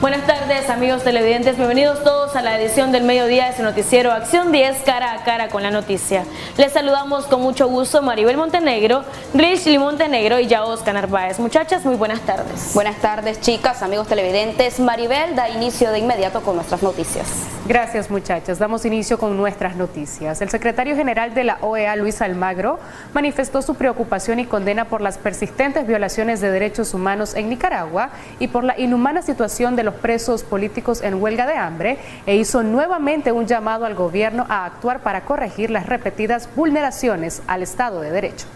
Buenas tardes, amigos televidentes, bienvenidos todos a la edición del mediodía de su noticiero Acción 10, cara a cara con la noticia. Les saludamos con mucho gusto Maribel Montenegro, Richly Montenegro y Yaosca Narváez. Muchachas, muy buenas tardes. Buenas tardes, chicas, amigos televidentes. Maribel da inicio de inmediato con nuestras noticias. Gracias, muchachas. Damos inicio con nuestras noticias. El secretario general de la OEA, Luis Almagro, manifestó su preocupación y condena por las persistentes violaciones de derechos humanos en Nicaragua y por la inhumana situación de los presos políticos en huelga de hambre, e hizo nuevamente un llamado al gobierno a actuar para corregir las repetidas vulneraciones al Estado de Derecho.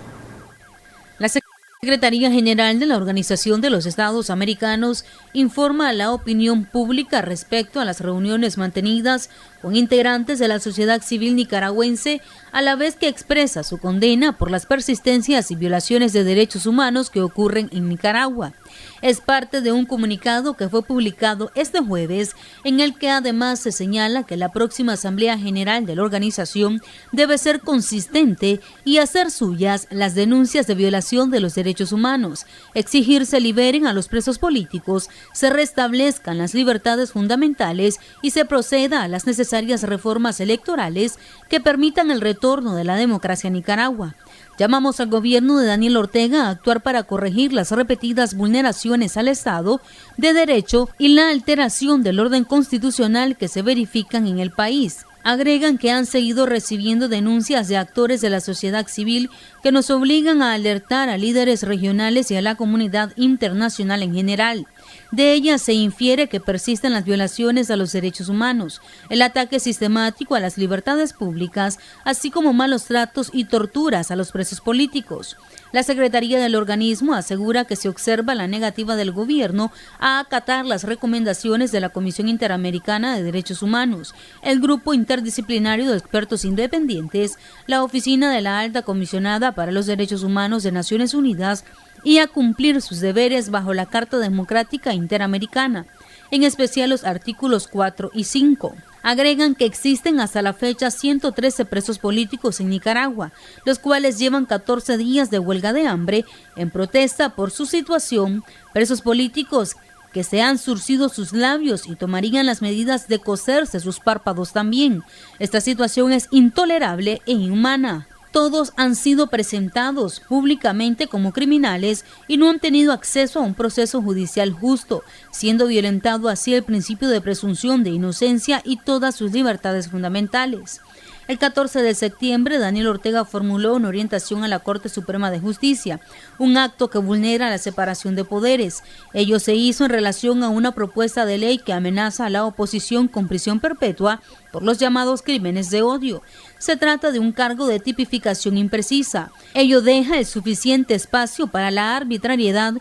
La Secretaría General de la Organización de los Estados Americanos informa a la opinión pública respecto a las reuniones mantenidas con integrantes de la sociedad civil nicaragüense, a la vez que expresa su condena por las persistencias y violaciones de derechos humanos que ocurren en Nicaragua. Es parte de un comunicado que fue publicado este jueves, en el que además se señala que la próxima Asamblea General de la organización debe ser consistente y hacer suyas las denuncias de violación de los derechos humanos, exigir se liberen a los presos políticos, se restablezcan las libertades fundamentales y se proceda a las necesarias reformas electorales que permitan el retorno de la democracia a Nicaragua. Llamamos al gobierno de Daniel Ortega a actuar para corregir las repetidas vulneraciones al Estado de Derecho y la alteración del orden constitucional que se verifican en el país. Agregan que han seguido recibiendo denuncias de actores de la sociedad civil que nos obligan a alertar a líderes regionales y a la comunidad internacional en general. De ellas se infiere que persisten las violaciones a los derechos humanos, el ataque sistemático a las libertades públicas, así como malos tratos y torturas a los presos políticos. La Secretaría del organismo asegura que se observa la negativa del gobierno a acatar las recomendaciones de la Comisión Interamericana de Derechos Humanos, el Grupo Interdisciplinario de Expertos Independientes, la Oficina de la Alta Comisionada para los Derechos Humanos de Naciones Unidas y a cumplir sus deberes bajo la Carta Democrática Interamericana, en especial los artículos 4 y 5. Agregan que existen hasta la fecha 113 presos políticos en Nicaragua, los cuales llevan 14 días de huelga de hambre en protesta por su situación, presos políticos que se han zurcido sus labios y tomarían las medidas de coserse sus párpados también. Esta situación es intolerable e inhumana. Todos han sido presentados públicamente como criminales y no han tenido acceso a un proceso judicial justo, siendo violentado así el principio de presunción de inocencia y todas sus libertades fundamentales. El 14 de septiembre, Daniel Ortega formuló una orientación a la Corte Suprema de Justicia, un acto que vulnera la separación de poderes. Ello se hizo en relación a una propuesta de ley que amenaza a la oposición con prisión perpetua por los llamados crímenes de odio. Se trata de un cargo de tipificación imprecisa. Ello deja el suficiente espacio para la arbitrariedad,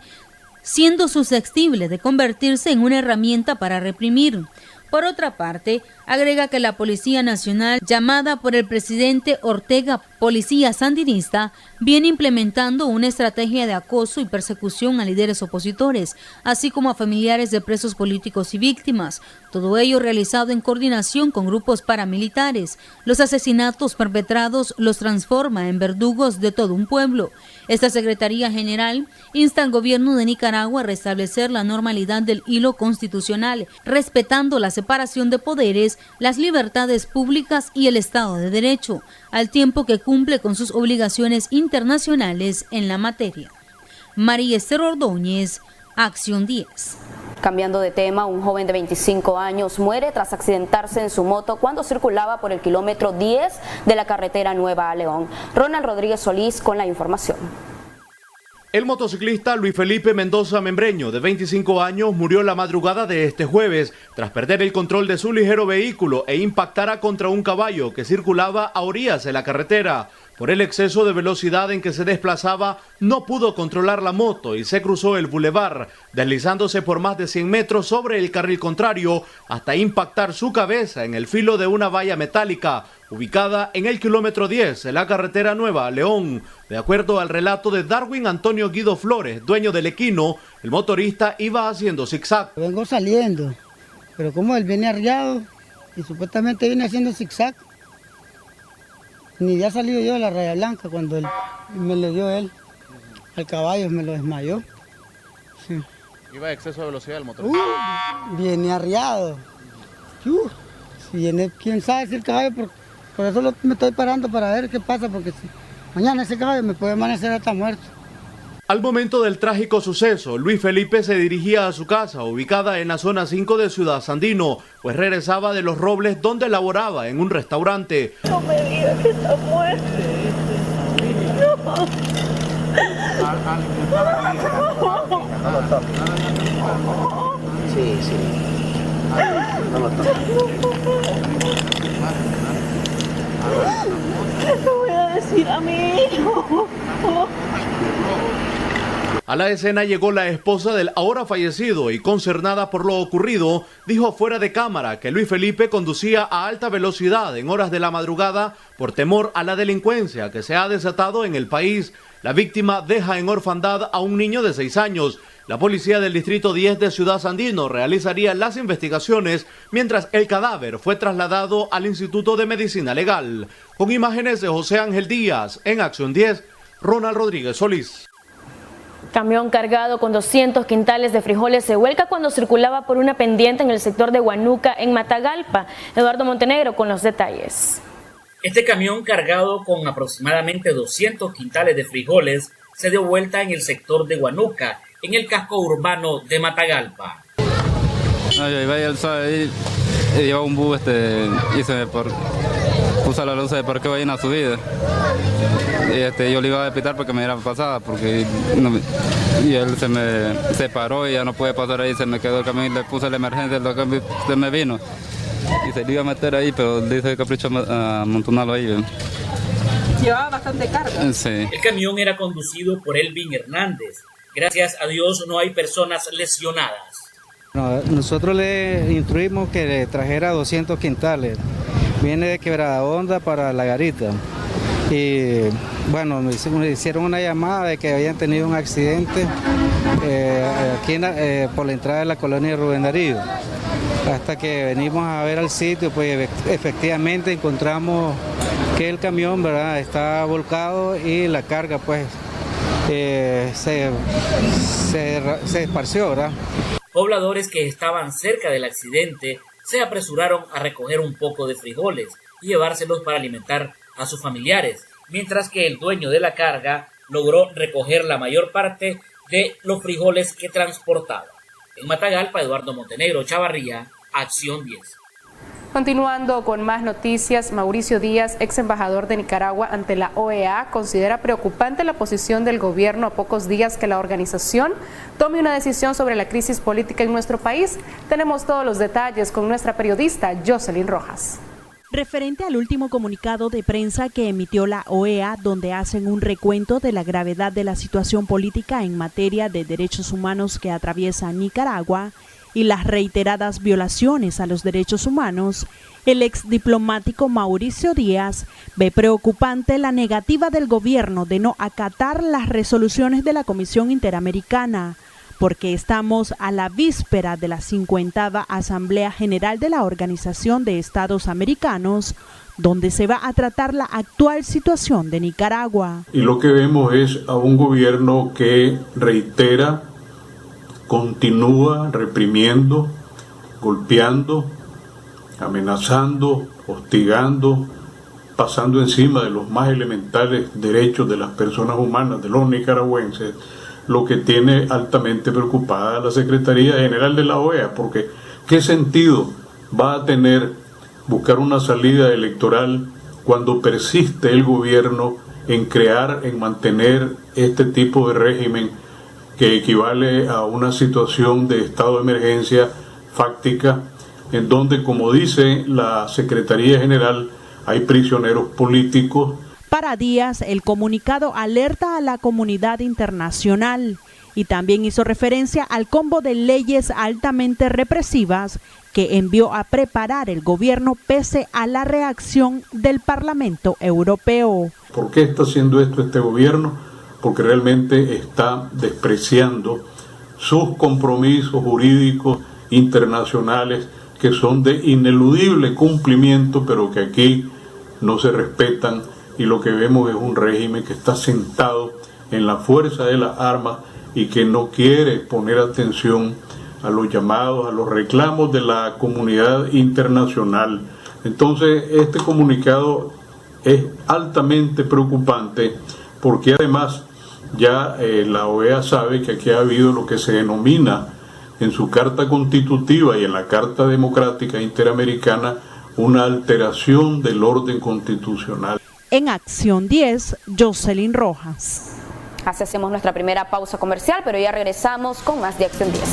siendo susceptible de convertirse en una herramienta para reprimir. Por otra parte, agrega que la Policía Nacional, llamada por el presidente Ortega Policía Sandinista, viene implementando una estrategia de acoso y persecución a líderes opositores, así como a familiares de presos políticos y víctimas. Todo ello realizado en coordinación con grupos paramilitares. Los asesinatos perpetrados los transforma en verdugos de todo un pueblo. Esta Secretaría General insta al gobierno de Nicaragua a restablecer la normalidad del hilo constitucional, respetando la separación de poderes, las libertades públicas y el Estado de Derecho, al tiempo que cumple con sus obligaciones internacionales en la materia. María Esther Ordóñez, Acción 10. Cambiando de tema, un joven de 25 años muere tras accidentarse en su moto cuando circulaba por el kilómetro 10 de la carretera Nueva a León. Ronald Rodríguez Solís con la información. El motociclista Luis Felipe Mendoza Membreño, de 25 años, murió la madrugada de este jueves tras perder el control de su ligero vehículo e impactara contra un caballo que circulaba a orillas de la carretera. Por el exceso de velocidad en que se desplazaba, no pudo controlar la moto y se cruzó el bulevar, deslizándose por más de 100 metros sobre el carril contrario hasta impactar su cabeza en el filo de una valla metálica ubicada en el kilómetro 10 de la carretera Nueva a León. De acuerdo al relato de Darwin Antonio Guido Flores, dueño del equino, el motorista iba haciendo zigzag. Vengo saliendo, pero como él viene arriado y supuestamente viene haciendo zigzag, ni ya salido yo de la raya blanca cuando él me le dio él al caballo, me lo desmayó. Sí. ¿Iba a exceso de velocidad el motor? Viene arriado. Si viene, quién sabe si el caballo, por eso me estoy parando para ver qué pasa, porque si mañana ese caballo me puede amanecer hasta muerto. Al momento del trágico suceso, Luis Felipe se dirigía a su casa, ubicada en la zona 5 de Ciudad Sandino, pues regresaba de Los Robles, donde laboraba en un restaurante. No me digas que está muerto. No. Sí. ¿Qué voy a decir a mi hijo? A la escena llegó la esposa del ahora fallecido y, concernada por lo ocurrido, dijo fuera de cámara que Luis Felipe conducía a alta velocidad en horas de la madrugada por temor a la delincuencia que se ha desatado en el país. La víctima deja en orfandad a un niño de 6 años. La policía del Distrito 10 de Ciudad Sandino realizaría las investigaciones mientras el cadáver fue trasladado al Instituto de Medicina Legal. Con imágenes de José Ángel Díaz, en Acción 10, Ronald Rodríguez Solís. Camión cargado con 200 quintales de frijoles se vuelca cuando circulaba por una pendiente en el sector de Huanuca, en Matagalpa. Eduardo Montenegro con los detalles. Este camión cargado con aproximadamente 200 quintales de frijoles se dio vuelta en el sector de Huanuca, en el casco urbano de Matagalpa. No, yo iba ahí y llevaba un bus y se me puso la luz de por qué vayan a subir. Y yo le iba a pitar porque me era pasada, porque y él se paró y ya no puede pasar ahí, se me quedó el camión y le puse la emergencia, se me vino. Y se le iba a meter ahí, pero le hice capricho a amontonarlo ahí. Llevaba bastante carga. Sí. El camión era conducido por Elvin Hernández. Gracias a Dios no hay personas lesionadas. No, nosotros le instruimos que le trajera 200 quintales. Viene de Quebrada Honda para La Garita. Y bueno, me hicieron una llamada de que habían tenido un accidente aquí por la entrada de la colonia de Rubén Darío. Hasta que venimos a ver al sitio, pues efectivamente encontramos que el camión, ¿verdad?, está volcado y la carga pues se esparció, ¿verdad? Pobladores que estaban cerca del accidente se apresuraron a recoger un poco de frijoles y llevárselos para alimentar a sus familiares, mientras que el dueño de la carga logró recoger la mayor parte de los frijoles que transportaba. En Matagalpa, Eduardo Montenegro Chavarría, Acción 10. Continuando con más noticias, Mauricio Díaz, ex embajador de Nicaragua ante la OEA, considera preocupante la posición del gobierno a pocos días que la organización tome una decisión sobre la crisis política en nuestro país. Tenemos todos los detalles con nuestra periodista Jocelyn Rojas. Referente al último comunicado de prensa que emitió la OEA, donde hacen un recuento de la gravedad de la situación política en materia de derechos humanos que atraviesa Nicaragua y las reiteradas violaciones a los derechos humanos, el ex diplomático Mauricio Díaz ve preocupante la negativa del gobierno de no acatar las resoluciones de la Comisión Interamericana, porque estamos a la víspera de la 50ª Asamblea General de la Organización de Estados Americanos, donde se va a tratar la actual situación de Nicaragua. Y lo que vemos es a un gobierno que reitera, continúa reprimiendo, golpeando, amenazando, hostigando, pasando encima de los más elementales derechos de las personas humanas, de los nicaragüenses, lo que tiene altamente preocupada la Secretaría General de la OEA, porque ¿qué sentido va a tener buscar una salida electoral cuando persiste el gobierno en crear, en mantener este tipo de régimen que equivale a una situación de estado de emergencia fáctica, en donde, como dice la Secretaría General, hay prisioneros políticos? Para Díaz, el comunicado alerta a la comunidad internacional y también hizo referencia al combo de leyes altamente represivas que envió a preparar el gobierno pese a la reacción del Parlamento Europeo. ¿Por qué está haciendo esto este gobierno? Porque realmente está despreciando sus compromisos jurídicos internacionales que son de ineludible cumplimiento, pero que aquí no se respetan, y lo que vemos es un régimen que está sentado en la fuerza de las armas y que no quiere poner atención a los llamados, a los reclamos de la comunidad internacional. Entonces, este comunicado es altamente preocupante porque además ya la OEA sabe que aquí ha habido lo que se denomina en su Carta Constitutiva y en la Carta Democrática Interamericana una alteración del orden constitucional. En Acción 10, Jocelyn Rojas. Así hacemos nuestra primera pausa comercial, pero ya regresamos con más de Acción 10.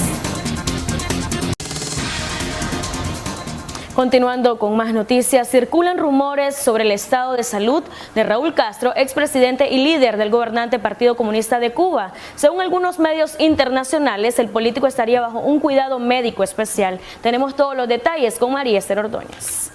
Continuando con más noticias, circulan rumores sobre el estado de salud de Raúl Castro, expresidente y líder del gobernante Partido Comunista de Cuba. Según algunos medios internacionales, el político estaría bajo un cuidado médico especial. Tenemos todos los detalles con María Esther Ordóñez.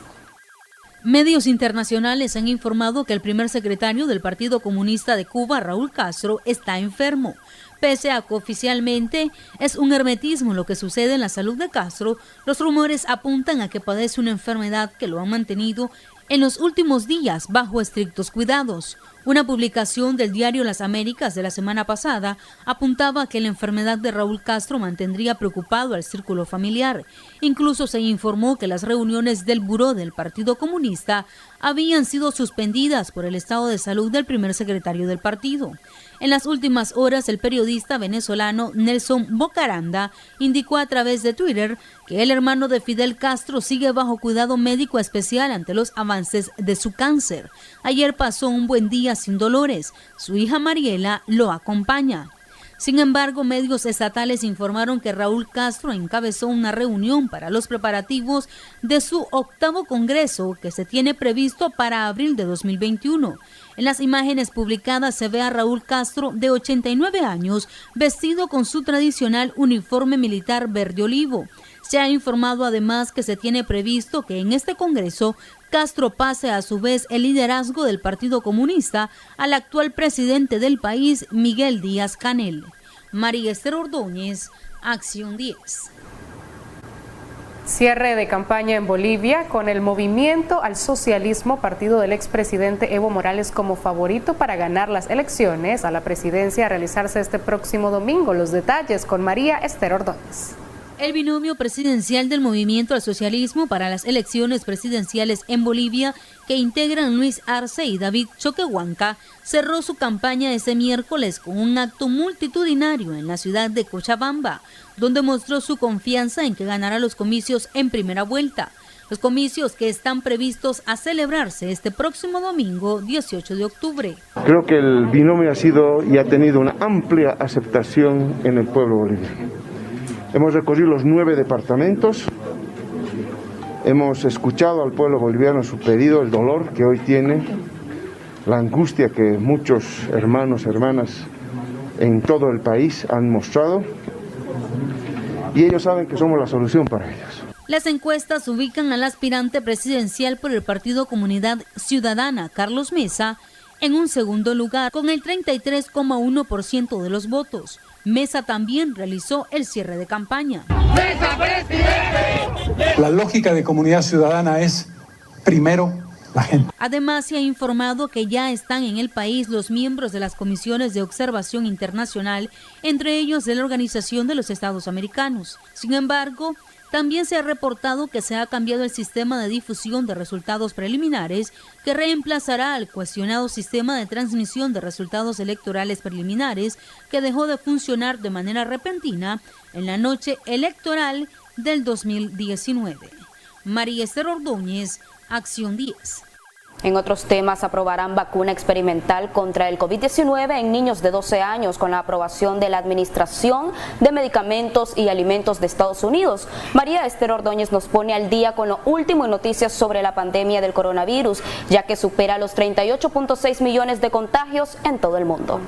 Medios internacionales han informado que el primer secretario del Partido Comunista de Cuba, Raúl Castro, está enfermo. Pese a que oficialmente es un hermetismo lo que sucede en la salud de Castro, los rumores apuntan a que padece una enfermedad que lo ha mantenido en los últimos días bajo estrictos cuidados. Una publicación del diario Las Américas de la semana pasada apuntaba que la enfermedad de Raúl Castro mantendría preocupado al círculo familiar. Incluso se informó que las reuniones del buró del Partido Comunista habían sido suspendidas por el estado de salud del primer secretario del partido. En las últimas horas, el periodista venezolano Nelson Bocaranda indicó a través de Twitter que el hermano de Fidel Castro sigue bajo cuidado médico especial ante los avances de su cáncer. Ayer pasó un buen día sin dolores. Su hija Mariela lo acompaña. Sin embargo, medios estatales informaron que Raúl Castro encabezó una reunión para los preparativos de su 8º Congreso que se tiene previsto para abril de 2021. En las imágenes publicadas se ve a Raúl Castro, de 89 años, vestido con su tradicional uniforme militar verde olivo. Se ha informado además que se tiene previsto que en este Congreso Castro pase a su vez el liderazgo del Partido Comunista al actual presidente del país, Miguel Díaz-Canel. María Esther Ordóñez, Acción 10. Cierre de campaña en Bolivia con el Movimiento al Socialismo, partido del expresidente Evo Morales como favorito para ganar las elecciones a la presidencia a realizarse este próximo domingo. Los detalles con María Esther Ordóñez. El binomio presidencial del Movimiento al Socialismo para las elecciones presidenciales en Bolivia, que integran Luis Arce y David Choquehuanca, cerró su campaña ese miércoles con un acto multitudinario en la ciudad de Cochabamba, donde mostró su confianza en que ganará los comicios en primera vuelta. Los comicios que están previstos a celebrarse este próximo domingo, 18 de octubre. Creo que el binomio ha sido y ha tenido una amplia aceptación en el pueblo boliviano. Hemos recorrido los 9 departamentos, hemos escuchado al pueblo boliviano su pedido, el dolor que hoy tiene, la angustia que muchos hermanos, hermanas en todo el país han mostrado, y ellos saben que somos la solución para ellos. Las encuestas ubican al aspirante presidencial por el Partido Comunidad Ciudadana, Carlos Mesa, en un segundo lugar con el 33,1% de los votos. Mesa también realizó el cierre de campaña. La lógica de Comunidad Ciudadana es primero la gente. Además, se ha informado que ya están en el país los miembros de las comisiones de observación internacional, entre ellos de la Organización de los Estados Americanos. Sin embargo, también se ha reportado que se ha cambiado el sistema de difusión de resultados preliminares, que reemplazará al cuestionado sistema de transmisión de resultados electorales preliminares, que dejó de funcionar de manera repentina en la noche electoral del 2019. María Esther Ordóñez, Acción 10. En otros temas, aprobarán vacuna experimental contra el COVID-19 en niños de 12 años con la aprobación de la Administración de Medicamentos y Alimentos de Estados Unidos. María Esther Ordóñez nos pone al día con lo último en noticias sobre la pandemia del coronavirus, ya que supera los 38.6 millones de contagios en todo el mundo.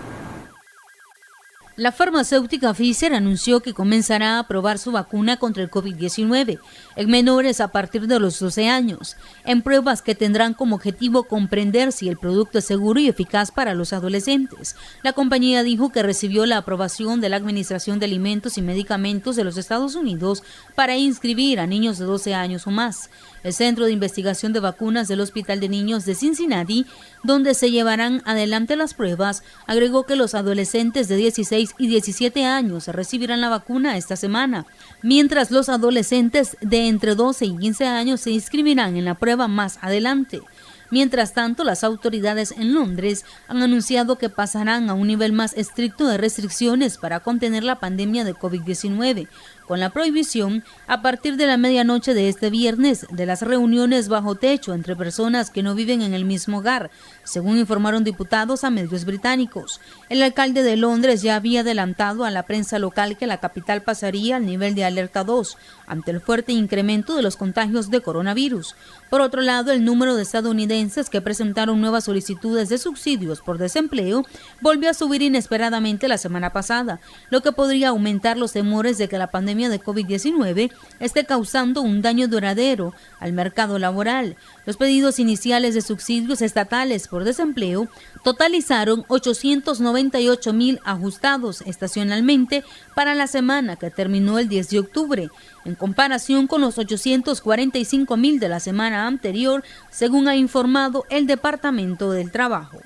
La farmacéutica Pfizer anunció que comenzará a probar su vacuna contra el COVID-19 en menores a partir de los 12 años, en pruebas que tendrán como objetivo comprender si el producto es seguro y eficaz para los adolescentes. La compañía dijo que recibió la aprobación de la Administración de Alimentos y Medicamentos de los Estados Unidos para inscribir a niños de 12 años o más. El Centro de Investigación de Vacunas del Hospital de Niños de Cincinnati, donde se llevarán adelante las pruebas, agregó que los adolescentes de 16 6 y 17 años recibirán la vacuna esta semana, mientras los adolescentes de entre 12 y 15 años se inscribirán en la prueba más adelante. Mientras tanto, las autoridades en Londres han anunciado que pasarán a un nivel más estricto de restricciones para contener la pandemia de COVID-19, con la prohibición, a partir de la medianoche de este viernes, de las reuniones bajo techo entre personas que no viven en el mismo hogar, según informaron diputados a medios británicos. El alcalde de Londres ya había adelantado a la prensa local que la capital pasaría al nivel de alerta 2, ante el fuerte incremento de los contagios de coronavirus. Por otro lado, el número de estadounidenses que presentaron nuevas solicitudes de subsidios por desempleo volvió a subir inesperadamente la semana pasada, lo que podría aumentar los temores de que la pandemia de COVID-19 esté causando un daño duradero al mercado laboral. Los pedidos iniciales de subsidios estatales por desempleo totalizaron 898,000 ajustados estacionalmente para la semana que terminó el 10 de octubre, en comparación con los 845,000 de la semana anterior, según ha informado el Departamento del Trabajo.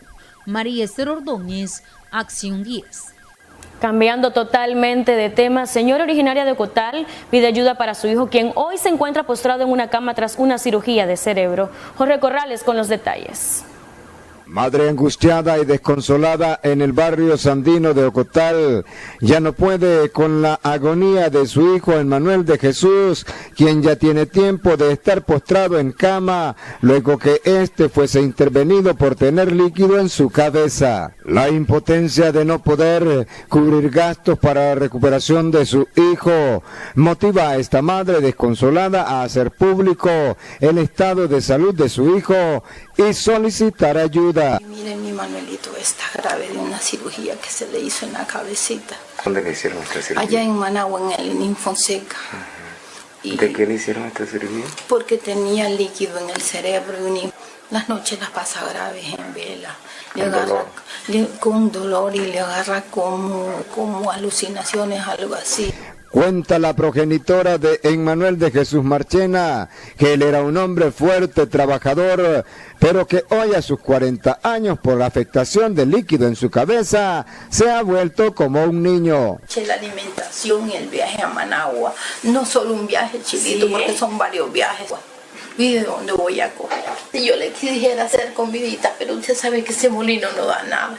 María Esther Ordóñez, Acción 10. Cambiando totalmente de tema, señora originaria de Ocotal pide ayuda para su hijo, quien hoy se encuentra postrado en una cama tras una cirugía de cerebro. Jorge Corrales con los detalles. Madre angustiada y desconsolada en el barrio Sandino de Ocotal, ya no puede con la agonía de su hijo Emmanuel de Jesús, quien ya tiene tiempo de estar postrado en cama, luego que este fuese intervenido por tener líquido en su cabeza. La impotencia de no poder cubrir gastos para la recuperación de su hijo motiva a esta madre desconsolada a hacer público el estado de salud de su hijo y solicitar ayuda. Miren, mi Manuelito está grave de una cirugía que se le hizo en la cabecita. ¿Dónde le hicieron esta cirugía? Allá en Managua, en el Ninfonseca. ¿De qué le hicieron esta cirugía? Porque tenía líquido en el cerebro y las noches las pasa graves en vela. Le agarra con dolor y le agarra como alucinaciones, algo así. Cuenta la progenitora de Emmanuel de Jesús Marchena que él era un hombre fuerte, trabajador, pero que hoy a sus 40 años por la afectación del líquido en su cabeza se ha vuelto como un niño. La alimentación y el viaje a Managua, no solo un viaje chilito, sí, porque son varios viajes. ¿Y de dónde voy a coger? Si yo le quisiera hacer comidita, pero usted sabe que ese molino no da nada.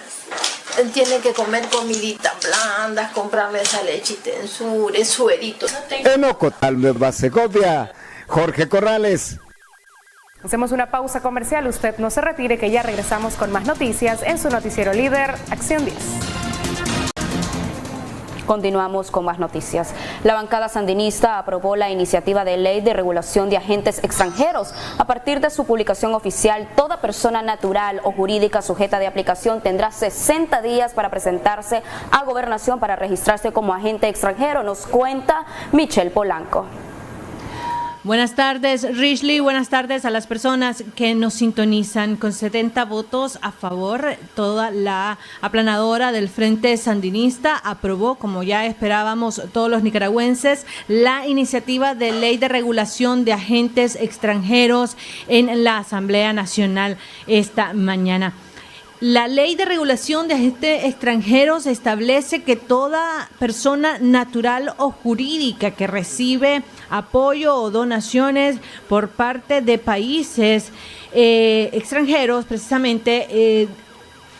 Él tiene que comer comiditas blandas, comprarle esa leche tensures, sueritos. En Ocotal, Nueva Segovia, Jorge Corrales. Hacemos una pausa comercial, usted no se retire, que ya regresamos con más noticias en su noticiero líder, Acción 10. Continuamos con más noticias. La bancada sandinista aprobó la iniciativa de ley de regulación de agentes extranjeros. A partir de su publicación oficial, toda persona natural o jurídica sujeta de aplicación tendrá 60 días para presentarse a Gobernación para registrarse como agente extranjero. Nos cuenta Michelle Polanco. Buenas tardes, Rishley. Buenas tardes a las personas que nos sintonizan. Con 70 votos a favor, toda la aplanadora del Frente Sandinista aprobó, como ya esperábamos todos los nicaragüenses, la iniciativa de ley de regulación de agentes extranjeros en la Asamblea Nacional esta mañana. La ley de regulación de agentes extranjeros establece que toda persona natural o jurídica que recibe apoyo o donaciones por parte de países extranjeros, precisamente,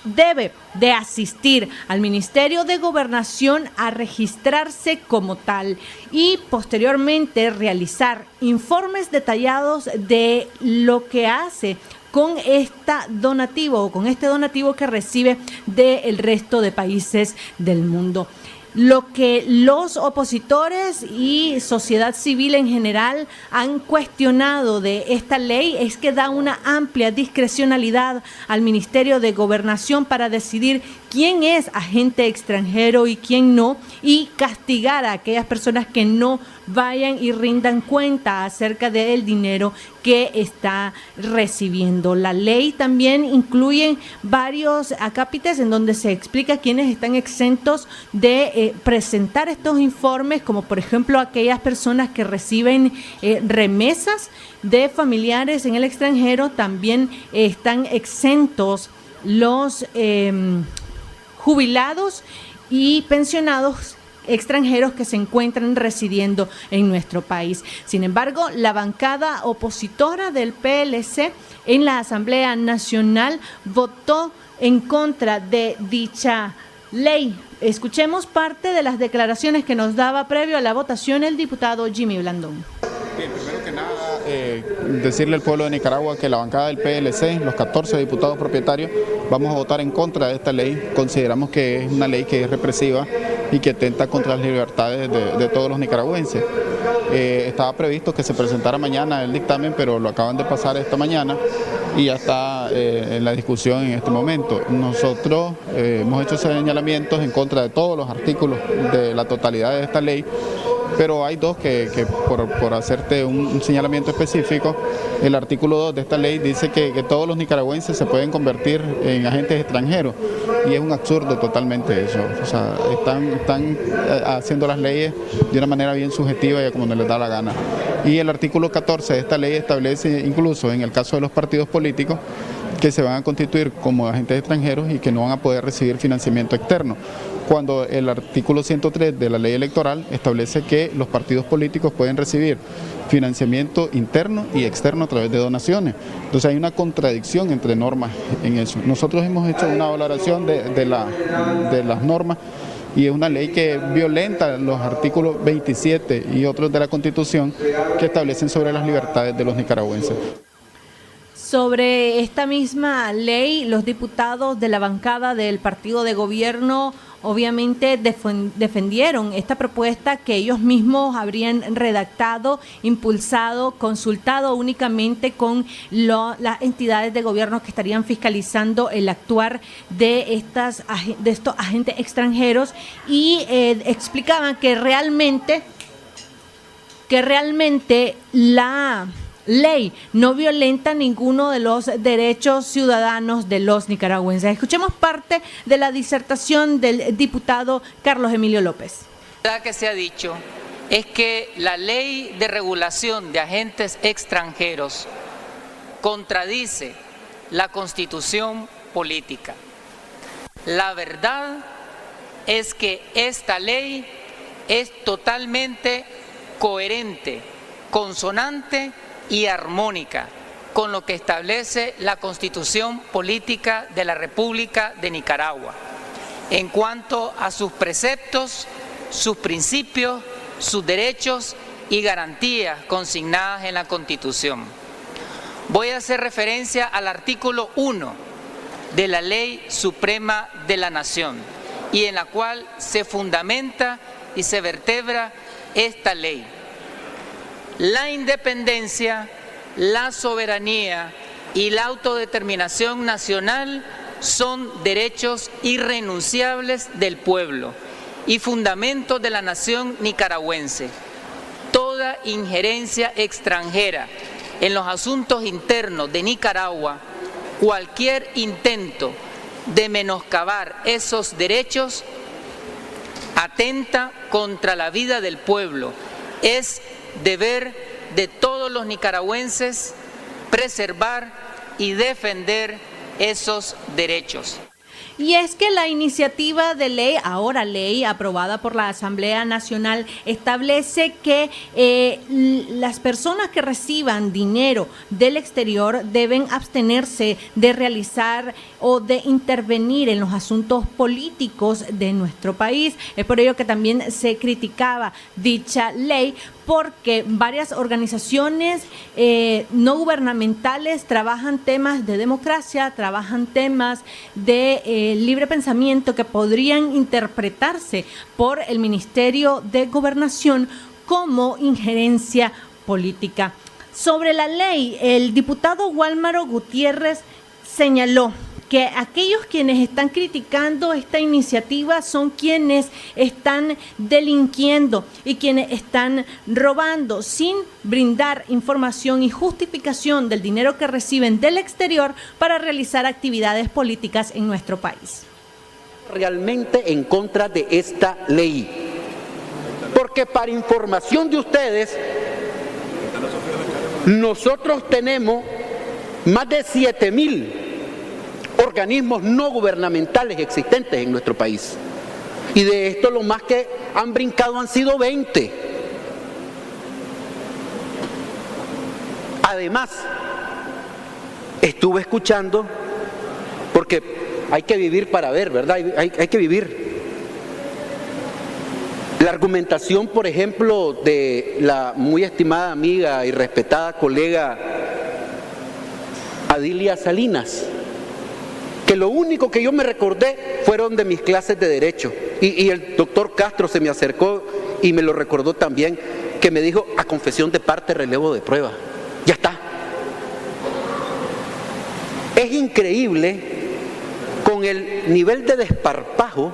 debe de asistir al Ministerio de Gobernación a registrarse como tal y posteriormente realizar informes detallados de lo que hace con este donativo que recibe del resto de países del mundo. Lo que los opositores y sociedad civil en general han cuestionado de esta ley es que da una amplia discrecionalidad al Ministerio de Gobernación para decidir quién es agente extranjero y quién no, y castigar a aquellas personas que no vayan y rindan cuenta acerca del dinero que está recibiendo. La ley también incluye varios acápites en donde se explica quiénes están exentos de presentar estos informes, como por ejemplo aquellas personas que reciben remesas de familiares en el extranjero. También están exentos los jubilados y pensionados extranjeros que se encuentran residiendo en nuestro país. Sin embargo, la bancada opositora del PLC en la Asamblea Nacional votó en contra de dicha ley. Escuchemos parte de las declaraciones que nos daba previo a la votación el diputado Jimmy Blandón. Bien, primero que nada, decirle al pueblo de Nicaragua que la bancada del PLC, los 14 diputados propietarios, vamos a votar en contra de esta ley. Consideramos que es una ley que es represiva y que atenta contra las libertades de todos los nicaragüenses. Estaba previsto que se presentara mañana el dictamen, pero lo acaban de pasar esta mañana y ya está en la discusión en este momento. Nosotros hemos hecho señalamientos en contra de todos los artículos de la totalidad de esta ley, pero hay dos que por hacerte un señalamiento específico, el artículo 2 de esta ley dice que todos los nicaragüenses se pueden convertir en agentes extranjeros, y es un absurdo totalmente eso. O sea, están haciendo las leyes de una manera bien subjetiva y como no les da la gana. Y el artículo 14 de esta ley establece incluso en el caso de los partidos políticos que se van a constituir como agentes extranjeros y que no van a poder recibir financiamiento externo, cuando el artículo 103 de la ley electoral establece que los partidos políticos pueden recibir financiamiento interno y externo a través de donaciones. Entonces hay una contradicción entre normas en eso. Nosotros hemos hecho una valoración de las normas y es una ley que violenta los artículos 27 y otros de la Constitución que establecen sobre las libertades de los nicaragüenses. Sobre esta misma ley, los diputados de la bancada del partido de gobierno obviamente defendieron esta propuesta que ellos mismos habrían redactado, impulsado, consultado únicamente con las entidades de gobierno que estarían fiscalizando el actuar de estos agentes extranjeros, y explicaban que realmente la ley no violenta ninguno de los derechos ciudadanos de los nicaragüenses. Escuchemos parte de la disertación del diputado Carlos Emilio López. La verdad que se ha dicho es que la ley de regulación de agentes extranjeros contradice la Constitución política. La verdad es que esta ley es totalmente coherente, consonante y armónica con lo que establece la Constitución Política de la República de Nicaragua en cuanto a sus preceptos, sus principios, sus derechos y garantías consignadas en la Constitución. Voy a hacer referencia al artículo 1 de la Ley Suprema de la Nación, y en la cual se fundamenta y se vertebra esta ley. La independencia, la soberanía y la autodeterminación nacional son derechos irrenunciables del pueblo y fundamentos de la nación nicaragüense. Toda injerencia extranjera en los asuntos internos de Nicaragua, cualquier intento de menoscabar esos derechos, atenta contra la vida del pueblo. Es deber de todos los nicaragüenses preservar y defender esos derechos. Y es que la iniciativa de ley, ahora ley aprobada por la Asamblea Nacional, establece que las personas que reciban dinero del exterior deben abstenerse de realizar o de intervenir en los asuntos políticos de nuestro país. Es por ello que también se criticaba dicha ley, porque varias organizaciones no gubernamentales trabajan temas de democracia, trabajan temas de libre pensamiento que podrían interpretarse por el Ministerio de Gobernación como injerencia política. Sobre la ley, el diputado Wálmaro Gutiérrez señaló que aquellos quienes están criticando esta iniciativa son quienes están delinquiendo y quienes están robando sin brindar información y justificación del dinero que reciben del exterior para realizar actividades políticas en nuestro país. Realmente en contra de esta ley, porque para información de ustedes, nosotros tenemos más de 7.000 organismos no gubernamentales existentes en nuestro país. Y de esto lo más que han brincado han sido 20. Además, estuve escuchando, porque hay que vivir para ver, ¿verdad? Hay que vivir. La argumentación, por ejemplo, de la muy estimada amiga y respetada colega Adilia Salinas, que lo único que yo me recordé fueron de mis clases de Derecho. Y el doctor Castro se me acercó y me lo recordó también, que me dijo: a confesión de parte, relevo de prueba. Ya está. Es increíble con el nivel de desparpajo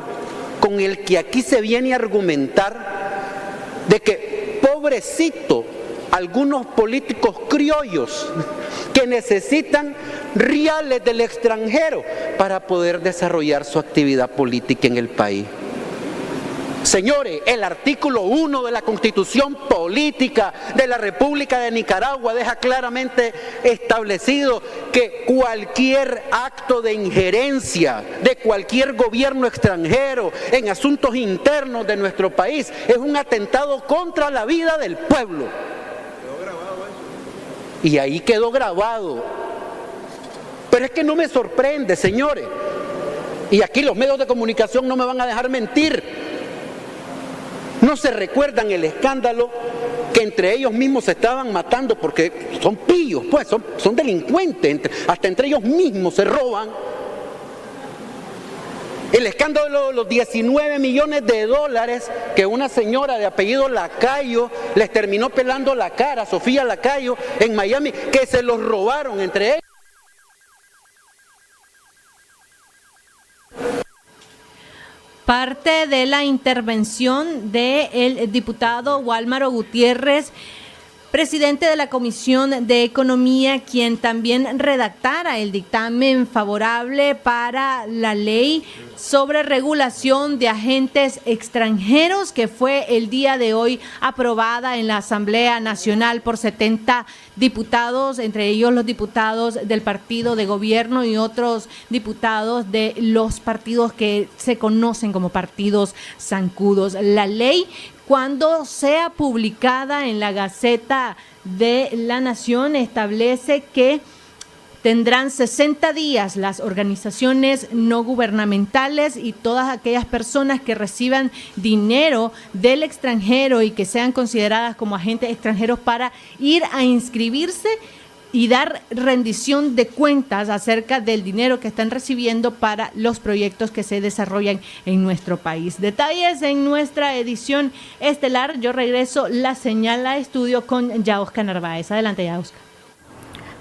con el que aquí se viene a argumentar de que, pobrecito, algunos políticos criollos que necesitan reales del extranjero para poder desarrollar su actividad política en el país. Señores, el artículo 1 de la Constitución Política de la República de Nicaragua deja claramente establecido que cualquier acto de injerencia de cualquier gobierno extranjero en asuntos internos de nuestro país es un atentado contra la vida del pueblo. Y ahí quedó grabado. Pero es que no me sorprende, señores. Y aquí los medios de comunicación no me van a dejar mentir. No se recuerdan el escándalo que entre ellos mismos se estaban matando, porque son pillos, pues, son delincuentes, hasta entre ellos mismos se roban. El escándalo de los 19 millones de dólares que una señora de apellido Lacayo les terminó pelando la cara, Sofía Lacayo, en Miami, que se los robaron entre ellos. Parte de la intervención del diputado Wálmaro Gutiérrez, presidente de la Comisión de Economía, quien también redactara el dictamen favorable para la ley sobre regulación de agentes extranjeros, que fue el día de hoy aprobada en la Asamblea Nacional por 70 diputados, entre ellos los diputados del partido de gobierno y otros diputados de los partidos que se conocen como partidos zancudos. La ley, cuando sea publicada en la Gaceta de la Nación, establece que tendrán 60 días las organizaciones no gubernamentales y todas aquellas personas que reciban dinero del extranjero y que sean consideradas como agentes extranjeros para ir a inscribirse y dar rendición de cuentas acerca del dinero que están recibiendo para los proyectos que se desarrollan en nuestro país. Detalles en nuestra edición estelar. Yo regreso la señal a estudio con Yaosca Narváez. Adelante, Yaosca.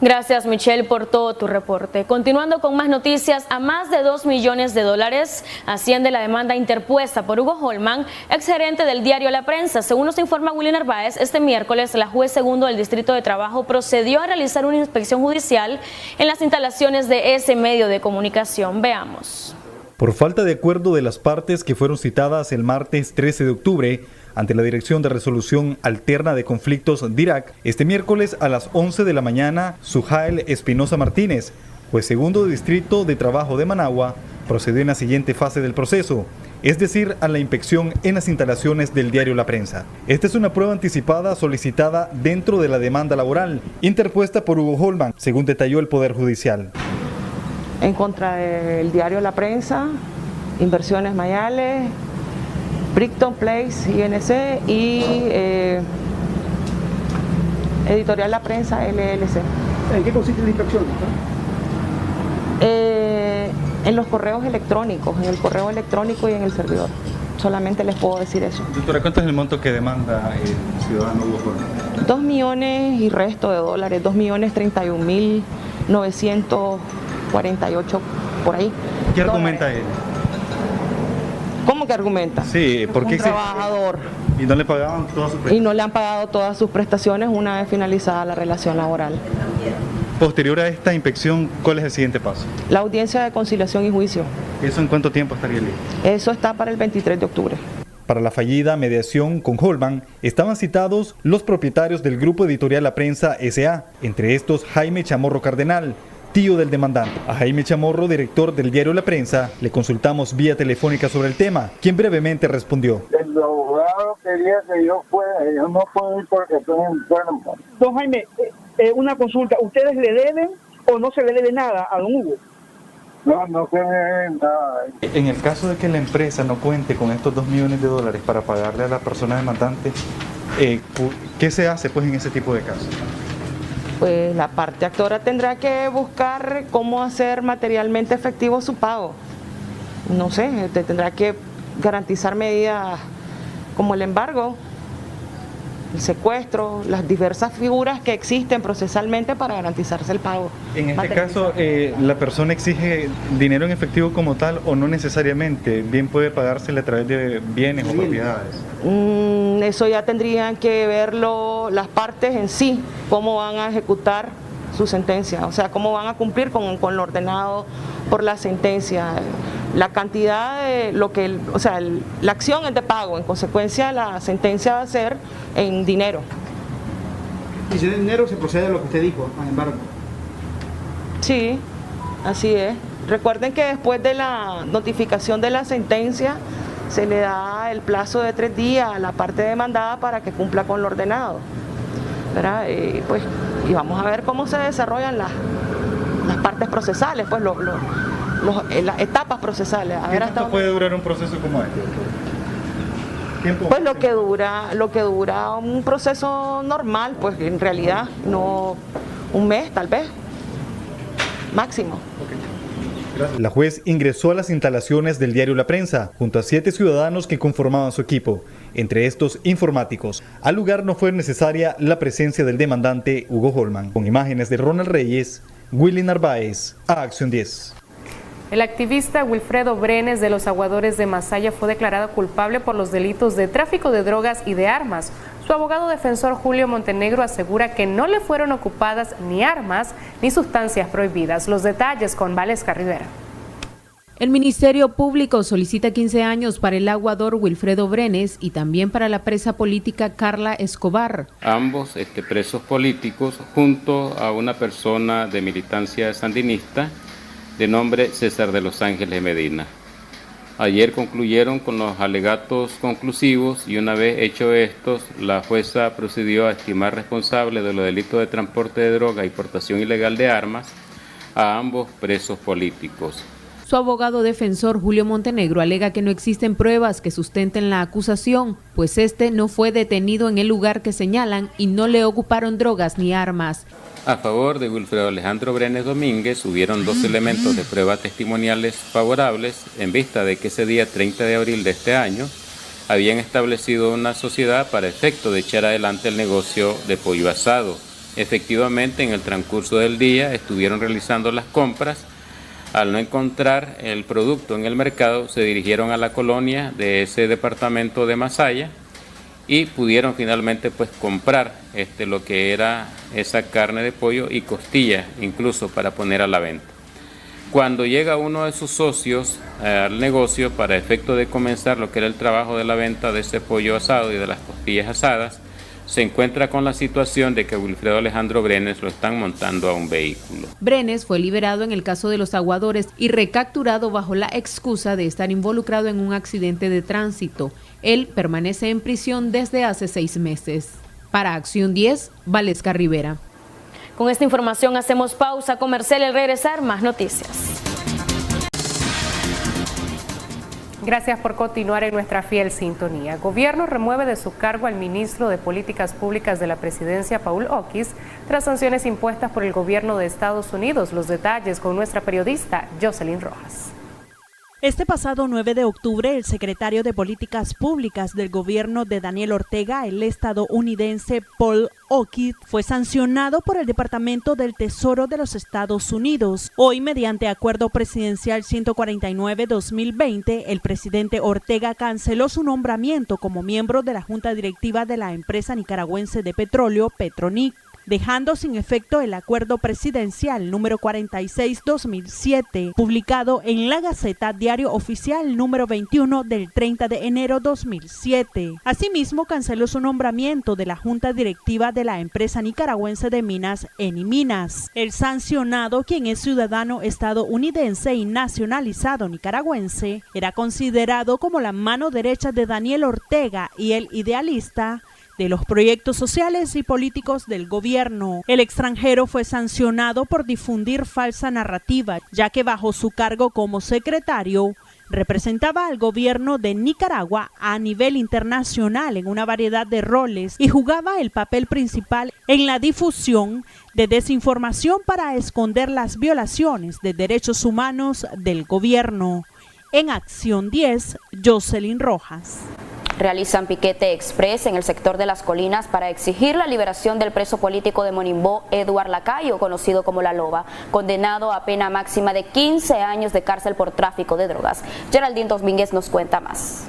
Gracias, Michelle, por todo tu reporte. Continuando con más noticias, a más de $2 millones asciende la demanda interpuesta por Hugo Holman, exgerente del diario La Prensa. Según nos informa Willy Narváez, este miércoles la juez segundo del Distrito de Trabajo procedió a realizar una inspección judicial en las instalaciones de ese medio de comunicación. Veamos. Por falta de acuerdo de las partes que fueron citadas el martes 13 de octubre, ante la Dirección de Resolución Alterna de Conflictos DIRAC, este miércoles a las 11 de la mañana, Sujael Espinosa Martínez, juez segundo de Distrito de Trabajo de Managua, procedió en la siguiente fase del proceso, es decir, a la inspección en las instalaciones del diario La Prensa. Esta es una prueba anticipada solicitada dentro de la demanda laboral, interpuesta por Hugo Holman, según detalló el Poder Judicial. En contra del diario La Prensa, Inversiones Mayales, Brickton Place, INC y Editorial La Prensa, LLC. ¿En qué consiste la inspección? En los correos electrónicos, en el correo electrónico y en el servidor. Solamente les puedo decir eso. Doctora, ¿cuánto es el monto que demanda el ciudadano Hugo Holman? 2 millones y resto de dólares, 2.031.948 por ahí. ¿Qué argumenta él? ¿Cómo que argumenta? Sí, porque un trabajador. ¿Y no le pagaban todas sus prestaciones? Y no le han pagado todas sus prestaciones una vez finalizada la relación laboral. Posterior a esta inspección, ¿cuál es el siguiente paso? La audiencia de conciliación y juicio. ¿Eso en cuánto tiempo estaría listo? Eso está para el 23 de octubre. Para la fallida mediación con Holman estaban citados los propietarios del grupo editorial La Prensa S.A., entre estos Jaime Chamorro Cardenal, tío del demandante. A Jaime Chamorro, director del diario La Prensa, le consultamos vía telefónica sobre el tema, quien brevemente respondió. El abogado quería que yo fuera, yo no puedo ir porque estoy enfermo. Don Jaime, una consulta, ¿ustedes le deben o no se le debe nada a don Hugo? No se me debe nada. En el caso de que la empresa no cuente con estos $2 millones para pagarle a la persona demandante, ¿qué se hace pues en ese tipo de casos? Pues la parte actora tendrá que buscar cómo hacer materialmente efectivo su pago. No sé, tendrá que garantizar medidas como el embargo, el secuestro, las diversas figuras que existen procesalmente para garantizarse el pago. En este caso, ¿la persona exige dinero en efectivo como tal o no necesariamente? Bien puede pagársele a través de bienes o propiedades. Eso ya tendrían que verlo las partes en sí, cómo van a ejecutar su sentencia, o sea, cómo van a cumplir con lo ordenado por la sentencia. La cantidad de lo que, la acción es de pago, en consecuencia la sentencia va a ser en dinero. Y si en dinero se procede a lo que usted dijo, al embargo. Sí, así es. Recuerden que después de la notificación de la sentencia se le da el plazo de 3 días a la parte demandada para que cumpla con lo ordenado, ¿verdad? Y vamos a ver cómo se desarrollan las partes procesales, pues las etapas procesales. A ver hasta puede durar un proceso como este. Pues lo que dura un proceso normal, pues en realidad no un mes tal vez, máximo. La juez ingresó a las instalaciones del diario La Prensa junto a 7 ciudadanos que conformaban su equipo, entre estos informáticos. Al lugar no fue necesaria la presencia del demandante Hugo Holman. Con imágenes de Ronald Reyes, Willy Narváez, a Acción 10. El activista Wilfredo Brenes de los Aguadores de Masaya fue declarado culpable por los delitos de tráfico de drogas y de armas. Su abogado defensor Julio Montenegro asegura que no le fueron ocupadas ni armas ni sustancias prohibidas. Los detalles con Valesca Rivera. El Ministerio Público solicita 15 años para el aguador Wilfredo Brenes y también para la presa política Carla Escobar. Ambos presos políticos junto a una persona de militancia sandinista de nombre César de los Ángeles Medina. Ayer concluyeron con los alegatos conclusivos y una vez hecho estos, la jueza procedió a estimar responsable de los delitos de transporte de droga y portación ilegal de armas a ambos presos políticos. Su abogado defensor Julio Montenegro alega que no existen pruebas que sustenten la acusación, pues no fue detenido en el lugar que señalan y no le ocuparon drogas ni armas. A favor de Wilfredo Alejandro Brenes Domínguez hubieron 2 elementos de pruebas testimoniales favorables en vista de que ese día 30 de abril de este año habían establecido una sociedad para efecto de echar adelante el negocio de pollo asado. Efectivamente, en el transcurso del día estuvieron realizando las compras. Al no encontrar el producto en el mercado, se dirigieron a la colonia de ese departamento de Masaya y pudieron finalmente comprar lo que era esa carne de pollo y costilla, incluso para poner a la venta. Cuando llega uno de sus socios al negocio para efecto de comenzar lo que era el trabajo de la venta de ese pollo asado y de las costillas asadas, se encuentra con la situación de que Wilfredo Alejandro Brenes lo están montando a un vehículo. Brenes fue liberado en el caso de los aguadores y recapturado bajo la excusa de estar involucrado en un accidente de tránsito. Él permanece en prisión desde hace 6 meses. Para Acción 10, Valesca Rivera. Con esta información hacemos pausa comercial y al regresar más noticias. Gracias por continuar en nuestra fiel sintonía. Gobierno remueve de su cargo al ministro de Políticas Públicas de la Presidencia, Paul Oquis, tras sanciones impuestas por el gobierno de Estados Unidos. Los detalles con nuestra periodista Jocelyn Rojas. Este pasado 9 de octubre, el secretario de Políticas Públicas del gobierno de Daniel Ortega, el estadounidense Paul Oquis, fue sancionado por el Departamento del Tesoro de los Estados Unidos. Hoy, mediante Acuerdo Presidencial 149-2020, el presidente Ortega canceló su nombramiento como miembro de la Junta Directiva de la empresa nicaragüense de petróleo, Petronic. dejando sin efecto el acuerdo presidencial número 46/2007, publicado en la Gaceta Diario Oficial número 21 del 30 de enero 2007. Asimismo, canceló su nombramiento de la Junta Directiva de la empresa nicaragüense de minas Eniminas. El sancionado, quien es ciudadano estadounidense y nacionalizado nicaragüense, era considerado como la mano derecha de Daniel Ortega y el idealista de los proyectos sociales y políticos del gobierno. El extranjero fue sancionado por difundir falsa narrativa, ya que bajo su cargo como secretario representaba al gobierno de Nicaragua a nivel internacional en una variedad de roles y jugaba el papel principal en la difusión de desinformación para esconder las violaciones de derechos humanos del gobierno. En Acción 10, Jocelyn Rojas. Realizan piquete express en el sector de Las Colinas para exigir la liberación del preso político de Monimbó, Eduard Lacayo, conocido como La Loba, condenado a pena máxima de 15 años de cárcel por tráfico de drogas. Geraldine Domínguez nos cuenta más.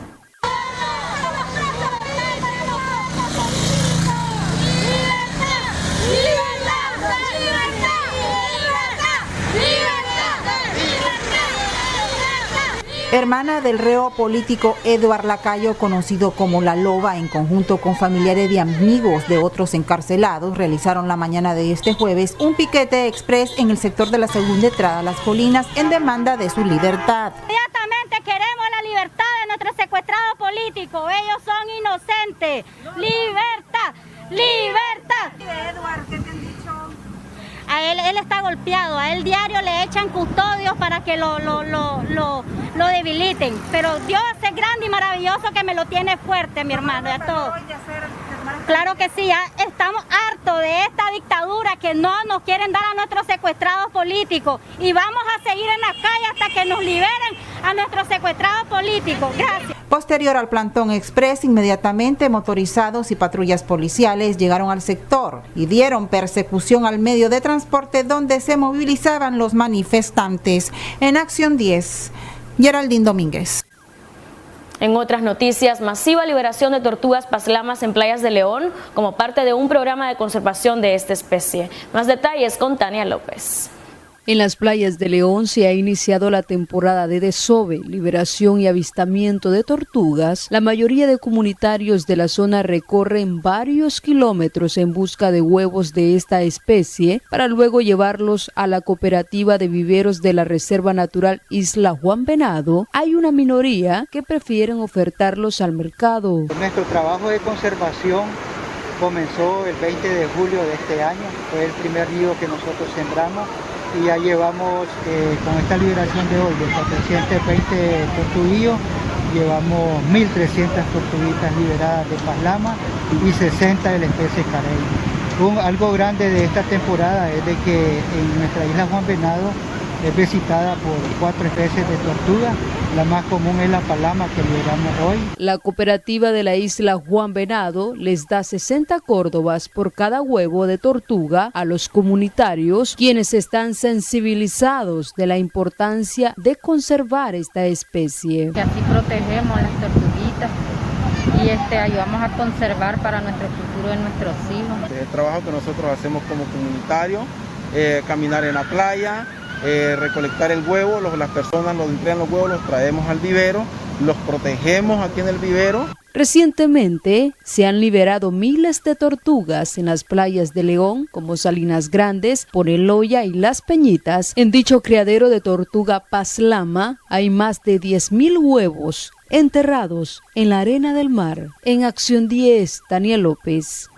Hermana del reo político Eduard Lacayo, conocido como La Loba, en conjunto con familiares y amigos de otros encarcelados, realizaron la mañana de este jueves un piquete express en el sector de la segunda entrada a Las Colinas en demanda de su libertad. Inmediatamente queremos la libertad de nuestros secuestrados políticos. Ellos son inocentes. ¡Libertad! ¡Libertad! Eduard, ¿qué te han dicho? A él está golpeado, a él diario le echan custodios para que lo debiliten, pero Dios es grande y maravilloso que me lo tiene fuerte, mi hermano, a todo. Claro que sí, ya estamos hartos de esta dictadura que no nos quieren dar a nuestros secuestrados políticos y vamos a seguir en la calle hasta que nos liberen a nuestros secuestrados políticos. Gracias. Posterior al plantón express, inmediatamente motorizados y patrullas policiales llegaron al sector y dieron persecución al medio de transporte donde se movilizaban los manifestantes. En Acción 10, Geraldine Domínguez. En otras noticias, masiva liberación de tortugas paslamas en playas de León como parte de un programa de conservación de esta especie. Más detalles con Tania López. En las playas de León se ha iniciado la temporada de desove, liberación y avistamiento de tortugas. La mayoría de comunitarios de la zona recorren varios kilómetros en busca de huevos de esta especie para luego llevarlos a la cooperativa de viveros de la Reserva Natural Isla Juan Venado. Hay una minoría que prefieren ofertarlos al mercado. Nuestro trabajo de conservación comenzó el 20 de julio de este año, fue el primer río que nosotros sembramos. Y ya llevamos, con esta liberación de hoy, de 420 tortuguillos, llevamos 1.300 tortuguitas liberadas de paslama y 60 de la especie carey. Algo grande de esta temporada es de que en nuestra isla Juan Venado es visitada por 4 especies de tortugas. La más común es la palama que liberamos hoy. La cooperativa de la isla Juan Venado les da 60 córdobas por cada huevo de tortuga a los comunitarios, quienes están sensibilizados de la importancia de conservar esta especie. Así protegemos a las tortuguitas y ayudamos a conservar para nuestro futuro de nuestros hijos. El trabajo que nosotros hacemos como comunitarios, caminar en la playa, recolectar el huevo, las personas nos entregan los huevos, los traemos al vivero, los protegemos aquí en el vivero. Recientemente se han liberado miles de tortugas en las playas de León, como Salinas Grandes, Poneloya y Las Peñitas. En dicho criadero de tortuga paslama hay más de 10.000 huevos enterrados en la arena del mar. En Acción 10, Tania López.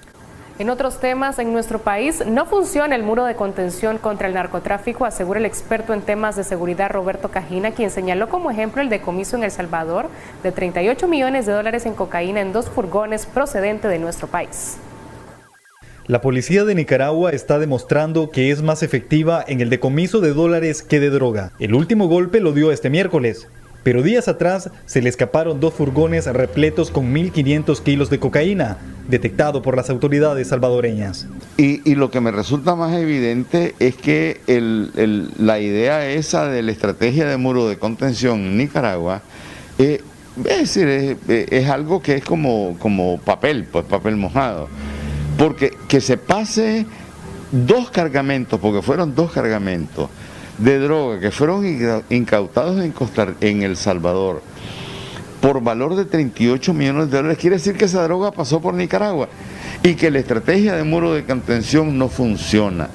En otros temas, en nuestro país no funciona el muro de contención contra el narcotráfico, asegura el experto en temas de seguridad Roberto Cajina, quien señaló como ejemplo el decomiso en El Salvador de 38 millones de dólares en cocaína en 2 furgones procedente de nuestro país. La policía de Nicaragua está demostrando que es más efectiva en el decomiso de dólares que de droga. El último golpe lo dio este miércoles, pero días atrás se le escaparon 2 furgones repletos con 1.500 kilos de cocaína, detectado por las autoridades salvadoreñas. Y lo que me resulta más evidente es que la idea esa de la estrategia de muro de contención en Nicaragua, es algo que es como papel, pues papel mojado. Porque que se pase 2 cargamentos, porque fueron 2 cargamentos de droga que fueron incautados en El Salvador por valor de $38 millones, quiere decir que esa droga pasó por Nicaragua y que la estrategia de muro de contención no funciona,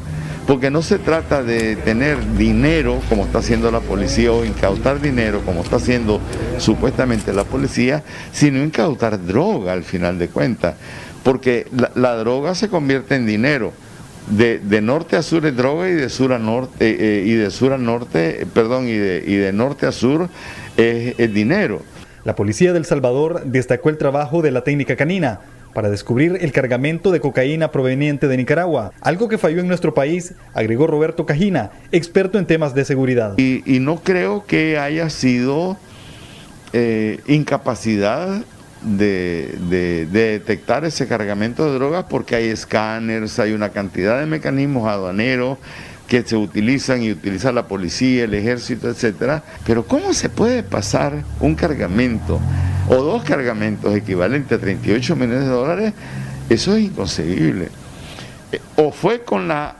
porque no se trata de tener dinero como está haciendo la policía o incautar dinero como está haciendo supuestamente la policía, sino incautar droga al final de cuentas, porque la droga se convierte en dinero. De norte a sur es droga y de sur a norte y de norte a sur es dinero. La policía de El Salvador destacó el trabajo de la técnica canina para descubrir el cargamento de cocaína proveniente de Nicaragua, algo que falló en nuestro país, agregó Roberto Cajina, experto en temas de seguridad. Y no creo que haya sido incapacidad de detectar ese cargamento de drogas, porque hay escáneres, hay una cantidad de mecanismos aduaneros que se utilizan y utiliza la policía, el ejército, etcétera. Pero ¿cómo se puede pasar un cargamento o 2 cargamentos equivalentes a $38 millones? Eso es inconcebible. O fue con la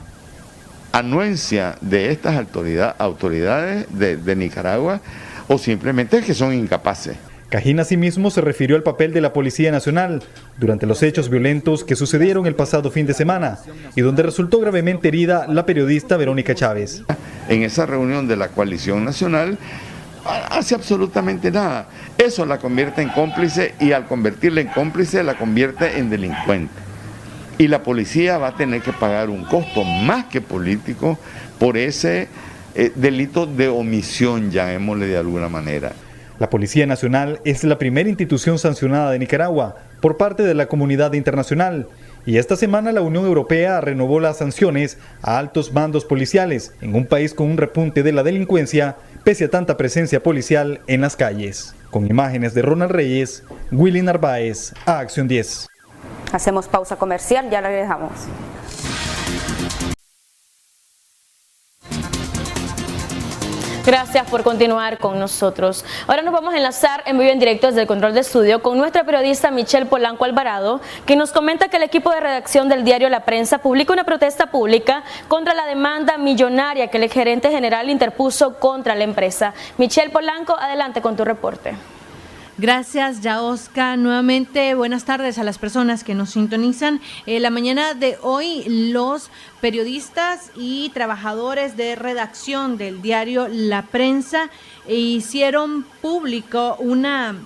anuencia de estas autoridades de Nicaragua, o simplemente es que son incapaces. Cajina asimismo se refirió al papel de la Policía Nacional durante los hechos violentos que sucedieron el pasado fin de semana y donde resultó gravemente herida la periodista Verónica Chávez. En esa reunión de la Coalición Nacional hace absolutamente nada. Eso la convierte en cómplice y al convertirla en cómplice la convierte en delincuente. Y la policía va a tener que pagar un costo más que político por ese delito de omisión, llamémosle de alguna manera. La Policía Nacional es la primera institución sancionada de Nicaragua por parte de la comunidad internacional y esta semana la Unión Europea renovó las sanciones a altos mandos policiales en un país con un repunte de la delincuencia pese a tanta presencia policial en las calles. Con imágenes de Ronald Reyes, Willy Narváez, a Acción 10. Hacemos pausa comercial, ya regresamos. Gracias por continuar con nosotros. Ahora nos vamos a enlazar en vivo en directo desde el control de estudio con nuestra periodista Michelle Polanco Alvarado, que nos comenta que el equipo de redacción del diario La Prensa publica una protesta pública contra la demanda millonaria que el gerente general interpuso contra la empresa. Michelle Polanco, adelante con tu reporte. Gracias, Yaosca. Nuevamente, buenas tardes a las personas que nos sintonizan. La mañana de hoy, los periodistas y trabajadores de redacción del diario La Prensa hicieron público una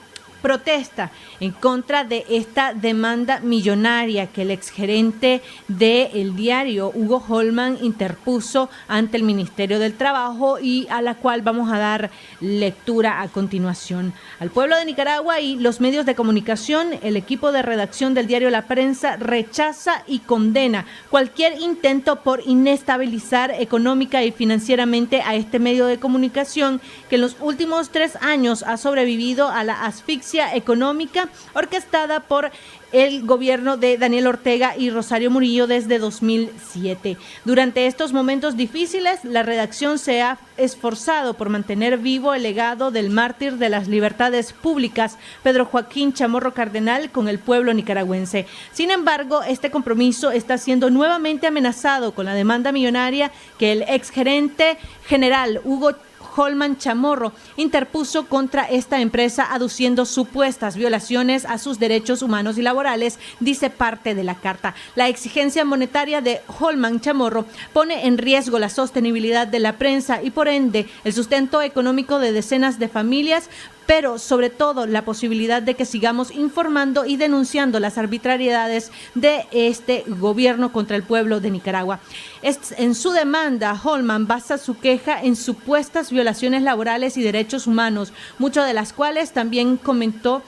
protesta en contra de esta demanda millonaria que el exgerente del diario, Hugo Holman, interpuso ante el Ministerio del Trabajo y a la cual vamos a dar lectura a continuación. Al pueblo de Nicaragua y los medios de comunicación, el equipo de redacción del diario La Prensa rechaza y condena cualquier intento por inestabilizar económica y financieramente a este medio de comunicación que en los últimos 3 años ha sobrevivido a la asfixia económica orquestada por el gobierno de Daniel Ortega y Rosario Murillo desde 2007. Durante estos momentos difíciles, la redacción se ha esforzado por mantener vivo el legado del mártir de las libertades públicas, Pedro Joaquín Chamorro Cardenal, con el pueblo nicaragüense. Sin embargo, este compromiso está siendo nuevamente amenazado con la demanda millonaria que el exgerente general Hugo Holman Chamorro interpuso contra esta empresa aduciendo supuestas violaciones a sus derechos humanos y laborales, dice parte de la carta. La exigencia monetaria de Holman Chamorro pone en riesgo la sostenibilidad de la prensa y por ende el sustento económico de decenas de familias, pero sobre todo la posibilidad de que sigamos informando y denunciando las arbitrariedades de este gobierno contra el pueblo de Nicaragua. En su demanda, Holman basa su queja en supuestas violaciones laborales y derechos humanos, muchas de las cuales también cometió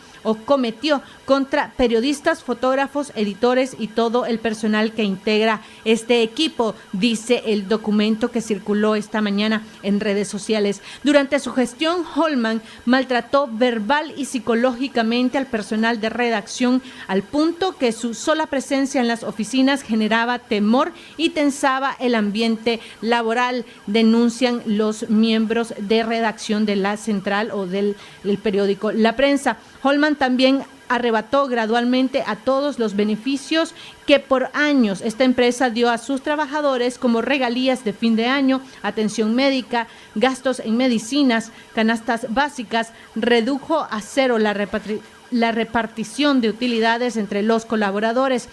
contra periodistas, fotógrafos, editores y todo el personal que integra este equipo, dice el documento que circuló esta mañana en redes sociales. Durante su gestión, Holman maltrató verbal y psicológicamente al personal de redacción al punto que su sola presencia en las oficinas generaba temor y tensaba el ambiente laboral, denuncian los miembros de redacción de la central o del periódico La Prensa. Holman Holman también arrebató gradualmente a todos los beneficios que por años esta empresa dio a sus trabajadores, como regalías de fin de año, atención médica, gastos en medicinas, canastas básicas. Redujo a cero la repartición de utilidades entre los colaboradores.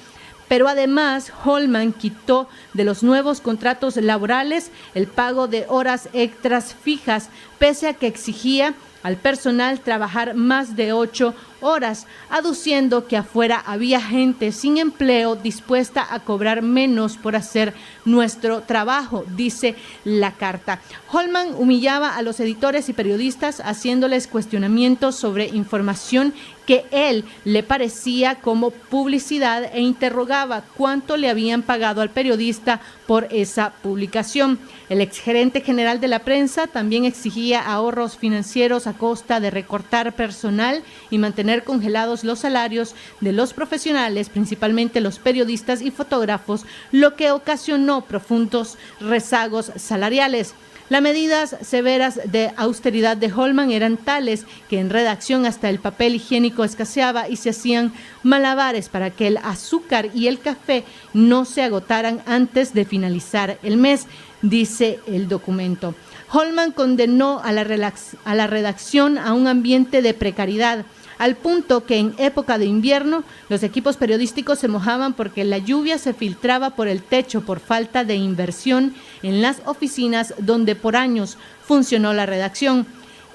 Pero además, Holman quitó de los nuevos contratos laborales el pago de horas extras fijas, pese a que exigía al personal trabajar más de 8 horas, aduciendo que afuera había gente sin empleo dispuesta a cobrar menos por hacer nuestro trabajo, dice la carta. Holman humillaba a los editores y periodistas haciéndoles cuestionamientos sobre información que él le parecía como publicidad e interrogaba cuánto le habían pagado al periodista por esa publicación. El exgerente general de la prensa también exigía ahorros financieros a costa de recortar personal y mantener congelados los salarios de los profesionales, principalmente los periodistas y fotógrafos, lo que ocasionó profundos rezagos salariales. Las medidas severas de austeridad de Holman eran tales que en redacción hasta el papel higiénico escaseaba y se hacían malabares para que el azúcar y el café no se agotaran antes de finalizar el mes, dice el documento. Holman condenó a la redacción a un ambiente de precariedad, al punto que en época de invierno los equipos periodísticos se mojaban porque la lluvia se filtraba por el techo por falta de inversión en las oficinas donde por años funcionó la redacción.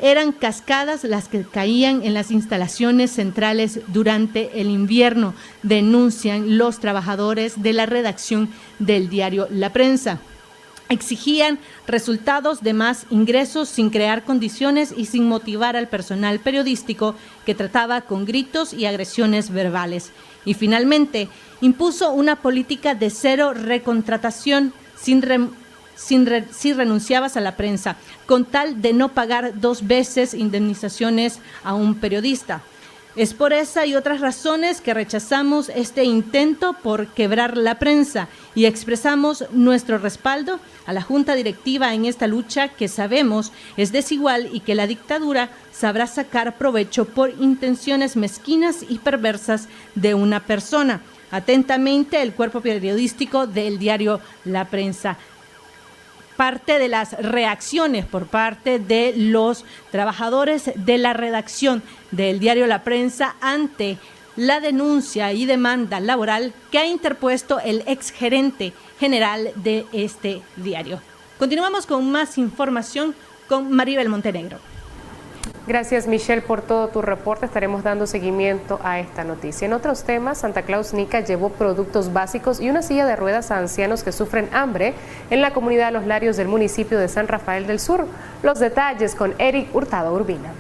Eran cascadas las que caían en las instalaciones centrales durante el invierno, denuncian los trabajadores de la redacción del diario La Prensa. Exigían resultados de más ingresos sin crear condiciones y sin motivar al personal periodístico que trataba con gritos y agresiones verbales. Y finalmente, impuso una política de cero recontratación si renunciabas a la prensa, con tal de no pagar 2 veces indemnizaciones a un periodista. Es por esa y otras razones que rechazamos este intento por quebrar la prensa y expresamos nuestro respaldo a la Junta Directiva en esta lucha que sabemos es desigual y que la dictadura sabrá sacar provecho por intenciones mezquinas y perversas de una persona. Atentamente, el cuerpo periodístico del diario La Prensa. Parte de las reacciones por parte de los trabajadores de la redacción del diario La Prensa ante la denuncia y demanda laboral que ha interpuesto el exgerente general de este diario. Continuamos con más información con Maribel Montenegro. Gracias, Michelle, por todo tu reporte. Estaremos dando seguimiento a esta noticia. En otros temas, Santa Claus Nica llevó productos básicos y una silla de ruedas a ancianos que sufren hambre en la comunidad Los Larios del municipio de San Rafael del Sur. Los detalles con Eric Hurtado Urbina.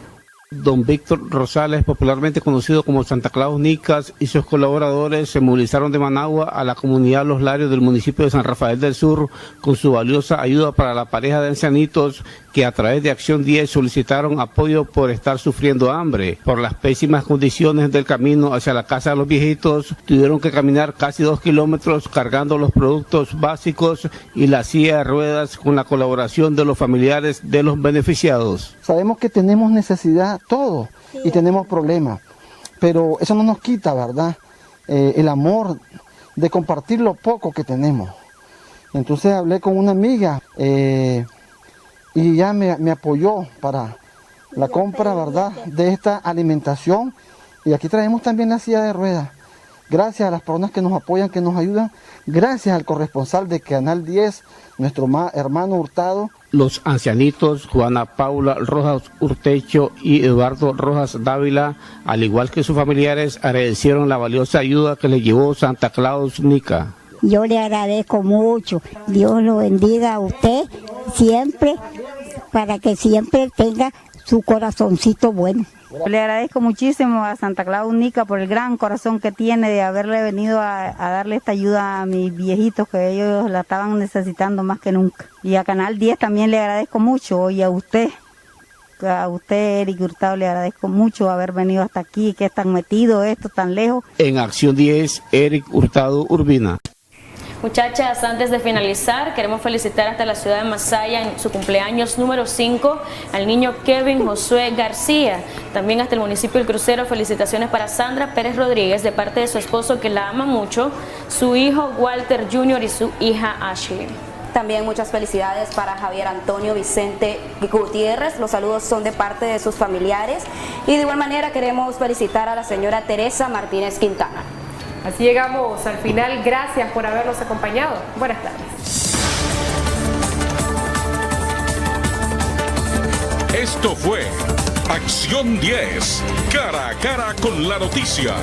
Don Víctor Rosales, popularmente conocido como Santa Claus Nicas, y sus colaboradores se movilizaron de Managua a la comunidad Los Larios del municipio de San Rafael del Sur con su valiosa ayuda para la pareja de ancianitos que a través de Acción 10 solicitaron apoyo por estar sufriendo hambre. Por las pésimas condiciones del camino hacia la casa de los viejitos, tuvieron que caminar casi 2 kilómetros cargando los productos básicos y la silla de ruedas con la colaboración de los familiares de los beneficiados. Sabemos que tenemos necesidad todos y tenemos problemas, pero eso no nos quita, ¿verdad? El amor de compartir lo poco que tenemos. Entonces hablé con una amiga y ya me apoyó para la compra, ¿verdad?, de esta alimentación. Y aquí traemos también la silla de ruedas. Gracias a las personas que nos apoyan, que nos ayudan. Gracias al corresponsal de Canal 10, nuestro hermano Hurtado. Los ancianitos Juana Paula Rojas Urtecho y Eduardo Rojas Dávila, al igual que sus familiares, agradecieron la valiosa ayuda que les llevó Santa Claus Nica. Yo le agradezco mucho. Dios lo bendiga a usted siempre, para que siempre tenga su corazoncito bueno. Le agradezco muchísimo a Santa Claus Nica por el gran corazón que tiene de haberle venido a darle esta ayuda a mis viejitos, que ellos la estaban necesitando más que nunca. Y a Canal 10 también le agradezco mucho, y a usted Eric Hurtado, le agradezco mucho haber venido hasta aquí, que están metidos esto tan lejos. En Acción 10, Eric Hurtado Urbina. Muchachas, antes de finalizar, queremos felicitar hasta la ciudad de Masaya en su cumpleaños número 5 al niño Kevin Josué García. También hasta el municipio del Crucero, felicitaciones para Sandra Pérez Rodríguez de parte de su esposo que la ama mucho, su hijo Walter Jr. y su hija Ashley. También muchas felicidades para Javier Antonio Vicente Gutiérrez. Los saludos son de parte de sus familiares. Y de igual manera queremos felicitar a la señora Teresa Martínez Quintana. Así llegamos al final. Gracias por habernos acompañado. Buenas tardes. Esto fue Acción 10, cara a cara con la noticia.